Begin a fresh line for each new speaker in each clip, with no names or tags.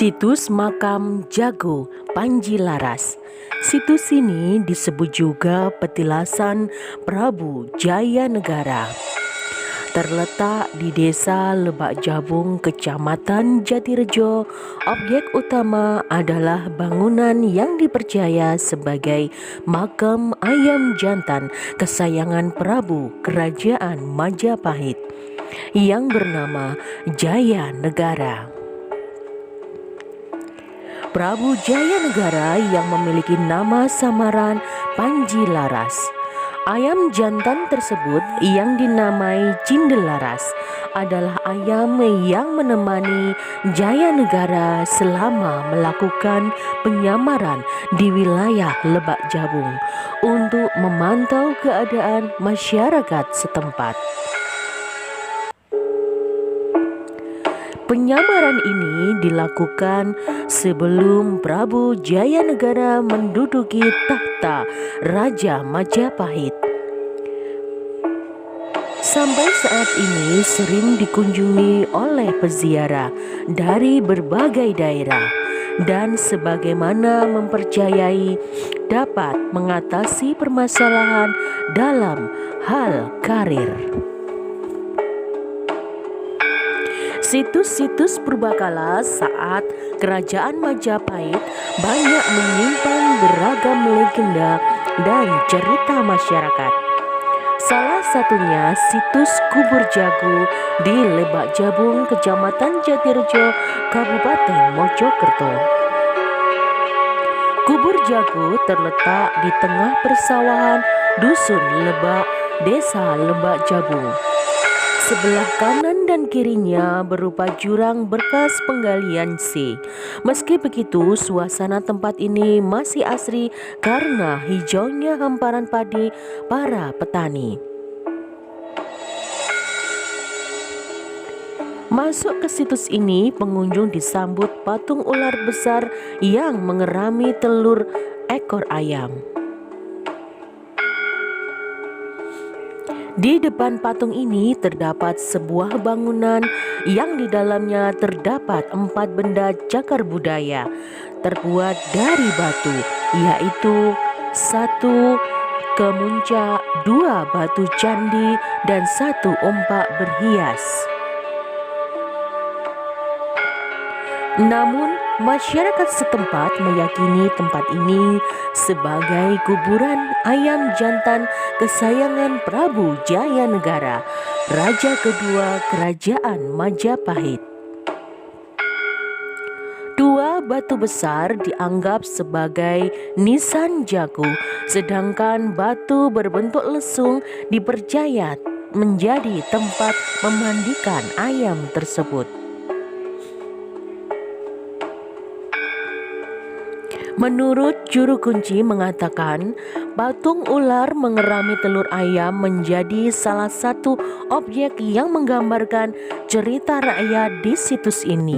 Situs Makam Jago Panji Laras. Situs ini disebut juga petilasan Prabu Jaya Negara. Terletak di Desa Lebak Jabung, Kecamatan Jatirejo. Objek utama adalah bangunan yang dipercaya sebagai makam ayam jantan kesayangan Prabu Kerajaan Majapahit yang bernama Jaya Negara. Prabu Jaya Negara yang memiliki nama samaran Panji Laras. Ayam jantan tersebut yang dinamai Cindelaras adalah ayam yang menemani Jaya Negara selama melakukan penyamaran di wilayah Lebak Jabung untuk memantau keadaan masyarakat setempat. Penyamaran ini dilakukan sebelum Prabu Jaya Negara menduduki tahta Raja Majapahit. Sampai saat ini sering dikunjungi oleh peziarah dari berbagai daerah dan sebagaimana mempercayai dapat mengatasi permasalahan dalam hal karir. Situs-situs purbakala saat Kerajaan Majapahit banyak menyimpan beragam legenda dan cerita masyarakat. Salah satunya situs Kubur Jago di Lebak Jabung, Kecamatan Jatirejo, Kabupaten Mojokerto. Kubur Jago terletak di tengah persawahan Dusun Lebak, Desa Lebak Jabung. Sebelah kanan dan kirinya berupa jurang bekas penggalian C. Meski begitu, suasana tempat ini masih asri karena hijaunya hamparan padi para petani. Masuk ke situs ini, pengunjung disambut patung ular besar yang mengerami telur ekor ayam. Di depan patung ini terdapat sebuah bangunan yang di dalamnya terdapat 4 benda cagar budaya terbuat dari batu, yaitu 1 kemuncak, 2 batu candi, dan 1 ombak berhias. Namun, masyarakat setempat meyakini tempat ini sebagai kuburan ayam jantan kesayangan Prabu Jaya Negara, Raja kedua Kerajaan Majapahit. 2 batu besar dianggap sebagai nisan jago, sedangkan batu berbentuk lesung dipercaya menjadi tempat memandikan ayam tersebut. Menurut juru kunci mengatakan, patung ular mengerami telur ayam menjadi salah satu objek yang menggambarkan cerita rakyat di situs ini.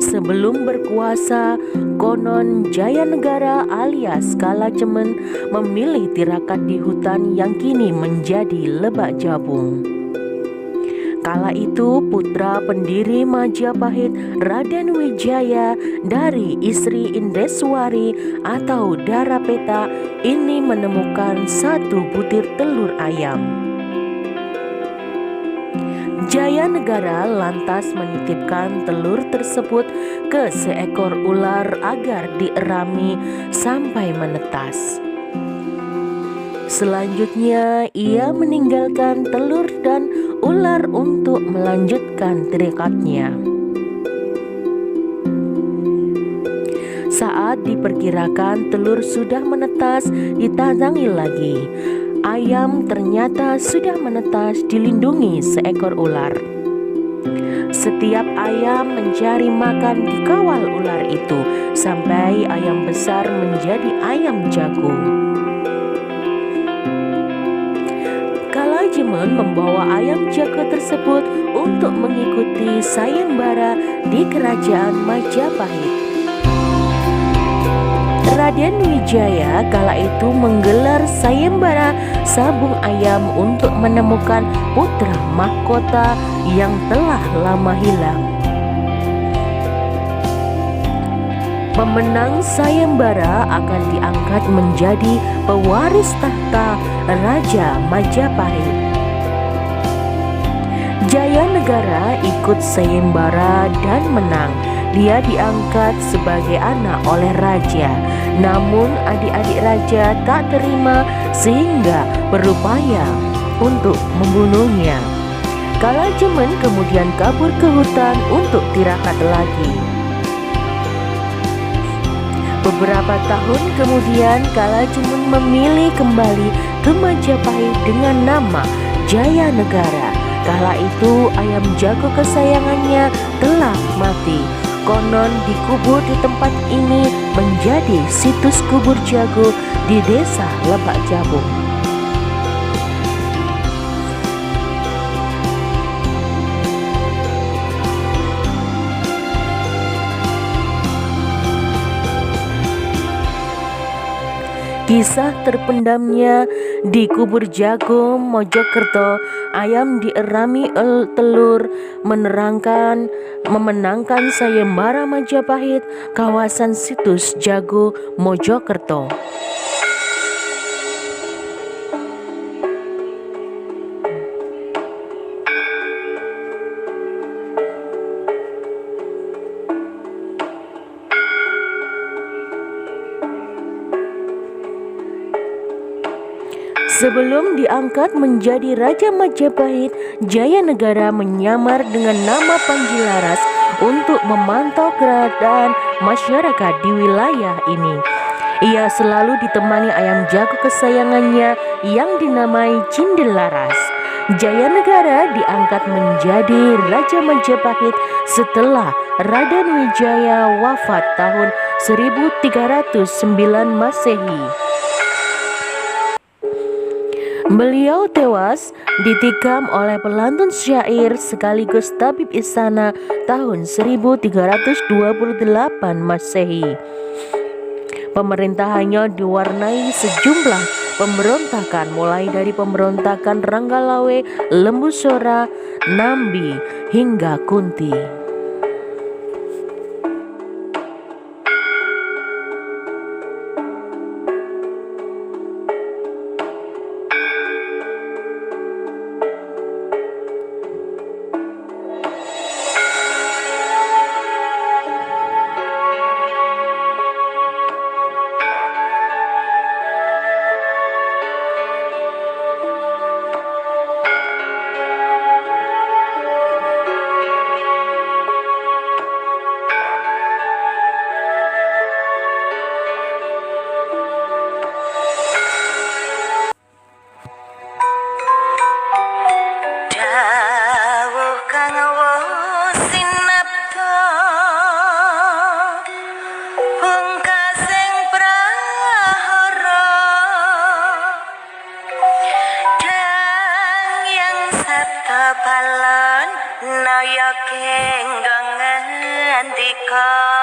Sebelum berkuasa, konon Jaya Negara alias Kalacemen memilih tirakat di hutan yang kini menjadi Lebak Jabung. Kala itu putra pendiri Majapahit Raden Wijaya dari istri Indeswari atau Darapeta ini menemukan 1 butir telur ayam. Jaya Negara lantas menitipkan telur tersebut ke seekor ular agar dierami sampai menetas. Selanjutnya, ia meninggalkan telur dan ular untuk melanjutkan tirikatnya. Saat diperkirakan telur sudah menetas, ditandangi lagi. Ayam ternyata sudah menetas dilindungi seekor ular. Setiap ayam mencari makan di kawal ular itu sampai ayam besar menjadi ayam jago. Kalacemen membawa ayam jago tersebut untuk mengikuti sayembara di Kerajaan Majapahit. Raden Wijaya kala itu menggelar sayembara sabung ayam untuk menemukan putra mahkota yang telah lama hilang. Pemenang sayembara akan diangkat menjadi pewaris tahta Raja Majapahit. Jayanegara ikut sayembara dan menang. Dia diangkat sebagai anak oleh raja. Namun adik-adik raja tak terima sehingga berupaya untuk membunuhnya. Kalajemen kemudian kabur ke hutan untuk tirakat lagi. Beberapa tahun kemudian Kalajemen memilih kembali ke Majapahit dengan nama Jayanegara. Kala itu ayam jago kesayangannya telah mati. Konon dikubur di tempat ini menjadi situs kubur jago di desa Lebak Jabung. Kisah terpendamnya di kubur jago Mojokerto, ayam dierami telur memenangkan sayembara Majapahit kawasan situs jago Mojokerto. Sebelum diangkat menjadi Raja Majapahit, Jayanegara menyamar dengan nama Panji Laras untuk memantau keadaan masyarakat di wilayah ini. Ia selalu ditemani ayam jago kesayangannya yang dinamai Cindil Laras. Jayanegara diangkat menjadi Raja Majapahit setelah Raden Wijaya wafat tahun 1309 Masehi. Beliau tewas ditikam oleh pelantun syair sekaligus tabib istana tahun 1328 Masehi. Pemerintahannya diwarnai sejumlah pemberontakan, mulai dari pemberontakan Ranggalawe, Lembu Sora, Nambi, hingga Kunti.
Balon naya kenggang ngendika